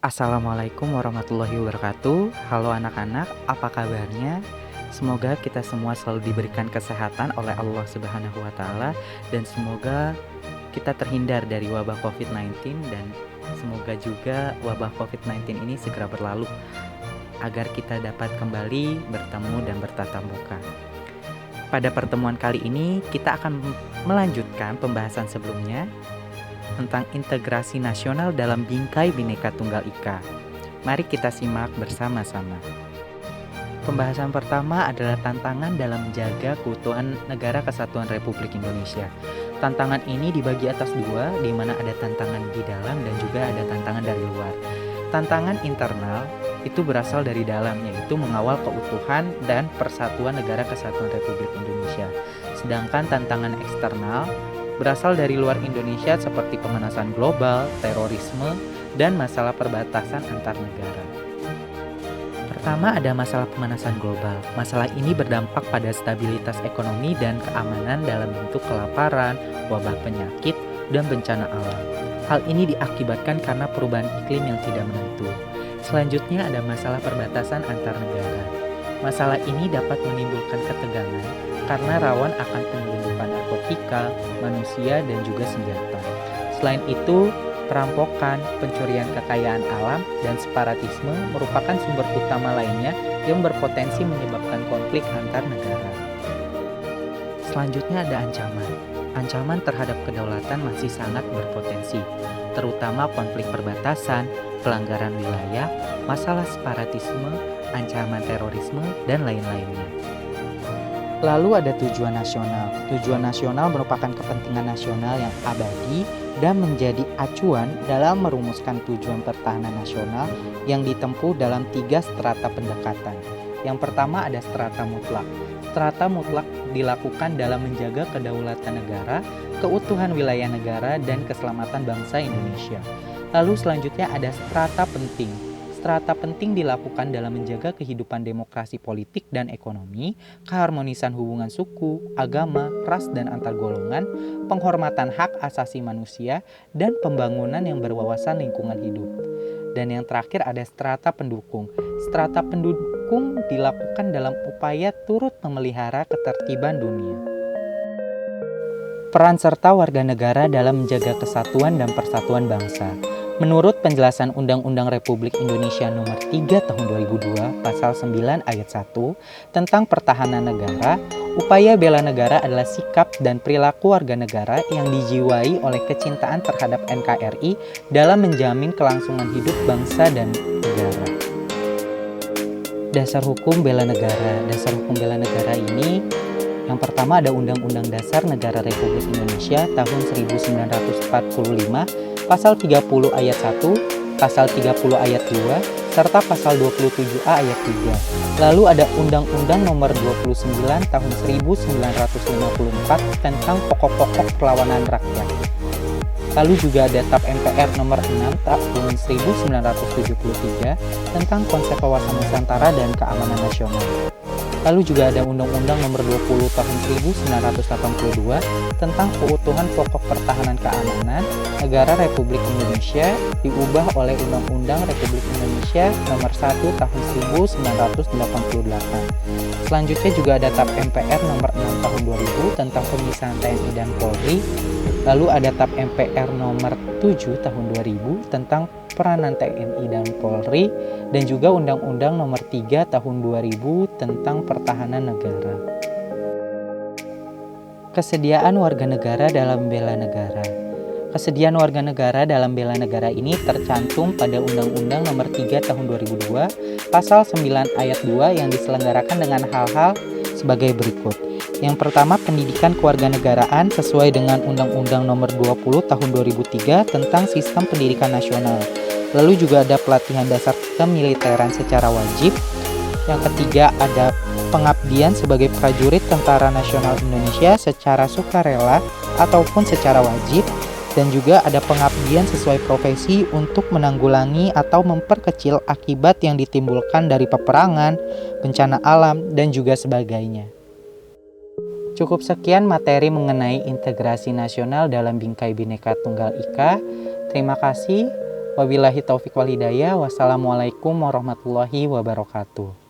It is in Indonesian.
Assalamualaikum warahmatullahi wabarakatuh. Halo anak-anak, apa kabarnya? Semoga kita semua selalu diberikan kesehatan oleh Allah Subhanahu wa taala dan semoga kita terhindar dari wabah COVID-19 dan semoga juga wabah COVID-19 ini segera berlalu agar kita dapat kembali bertemu dan bertatap muka. Pada pertemuan kali ini kita akan melanjutkan pembahasan sebelumnya tentang integrasi nasional dalam bingkai Bhinneka Tunggal Ika. Mari kita simak bersama-sama. Pembahasan pertama adalah tantangan dalam menjaga keutuhan Negara Kesatuan Republik Indonesia. Tantangan ini dibagi atas dua, di mana ada tantangan di dalam dan juga ada tantangan dari luar. Tantangan internal itu berasal dari dalam, yaitu mengawal keutuhan dan persatuan Negara Kesatuan Republik Indonesia. Sedangkan tantangan eksternal berasal dari luar Indonesia seperti pemanasan global, terorisme, dan masalah perbatasan antar negara. Pertama ada masalah pemanasan global. Masalah ini berdampak pada stabilitas ekonomi dan keamanan dalam bentuk kelaparan, wabah penyakit, dan bencana alam. Hal ini diakibatkan karena perubahan iklim yang tidak menentu. Selanjutnya ada masalah perbatasan antar negara. Masalah ini dapat menimbulkan ketegangan karena rawan akan penyelundupan narkotika, manusia, dan juga senjata. Selain itu, perampokan, pencurian kekayaan alam, dan separatisme merupakan sumber utama lainnya yang berpotensi menyebabkan konflik antar negara. Selanjutnya ada ancaman. Ancaman terhadap kedaulatan masih sangat berpotensi, terutama konflik perbatasan, pelanggaran wilayah, masalah separatisme, ancaman terorisme, dan lain-lainnya. Lalu ada tujuan nasional. Tujuan nasional merupakan kepentingan nasional yang abadi dan menjadi acuan dalam merumuskan tujuan pertahanan nasional yang ditempuh dalam 3 strata pendekatan. Yang pertama ada strata mutlak. Strata mutlak dilakukan dalam menjaga kedaulatan negara, keutuhan wilayah negara, dan keselamatan bangsa Indonesia. Lalu selanjutnya ada strata penting. Strata penting dilakukan dalam menjaga kehidupan demokrasi politik dan ekonomi, keharmonisan hubungan suku, agama, ras dan antar golongan, penghormatan hak asasi manusia, dan pembangunan yang berwawasan lingkungan hidup. Dan yang terakhir ada strata pendukung. Strata pendukung dilakukan dalam upaya turut memelihara ketertiban dunia. Peran serta warga negara dalam menjaga kesatuan dan persatuan bangsa. Menurut penjelasan Undang-Undang Republik Indonesia Nomor 3 Tahun 2002 Pasal 9 Ayat 1 tentang pertahanan negara, upaya bela negara adalah sikap dan perilaku warga negara yang dijiwai oleh kecintaan terhadap NKRI dalam menjamin kelangsungan hidup bangsa dan negara. Dasar hukum bela negara. Dasar hukum bela negara ini yang pertama ada Undang-Undang Dasar Negara Republik Indonesia tahun 1945 Pasal 30 ayat 1, Pasal 30 ayat 2, serta Pasal 27A ayat 3. Lalu ada Undang-Undang Nomor 29 Tahun 1954 tentang pokok-pokok perlawanan rakyat. Lalu juga ada TAP MPR Nomor 6 Tahun 1973 tentang konsep wawasan Nusantara dan keamanan nasional. Lalu juga ada Undang-Undang Nomor 20 Tahun 1982 tentang keutuhan pokok pertahanan keamanan Negara Republik Indonesia diubah oleh Undang-Undang Republik Indonesia Nomor 1 Tahun 1988. Selanjutnya juga ada TAP MPR Nomor 6 Tahun 2000 tentang pemisahan TNI dan Polri. Lalu ada TAP MPR Nomor 7 Tahun 2000 tentang peranan TNI dan Polri, dan juga Undang-Undang Nomor 3 Tahun 2000 tentang pertahanan negara. Kesediaan warga negara dalam bela negara. Kesediaan warga negara dalam bela negara ini tercantum pada Undang-Undang Nomor 3 Tahun 2002 Pasal 9 Ayat 2 yang diselenggarakan dengan hal-hal sebagai berikut. Yang pertama, pendidikan kewarganegaraan sesuai dengan Undang-Undang Nomor 20 Tahun 2003 tentang Sistem Pendidikan Nasional. Lalu juga ada pelatihan dasar kemiliteran secara wajib. Yang ketiga ada pengabdian sebagai prajurit Tentara Nasional Indonesia secara sukarela ataupun secara wajib. Dan juga ada pengabdian sesuai profesi untuk menanggulangi atau memperkecil akibat yang ditimbulkan dari peperangan, bencana alam, dan juga sebagainya. Cukup sekian materi mengenai integrasi nasional dalam bingkai Bhinneka Tunggal Ika. Terima kasih. Wabillahi taufik wal hidayah. Wassalamualaikum warahmatullahi wabarakatuh.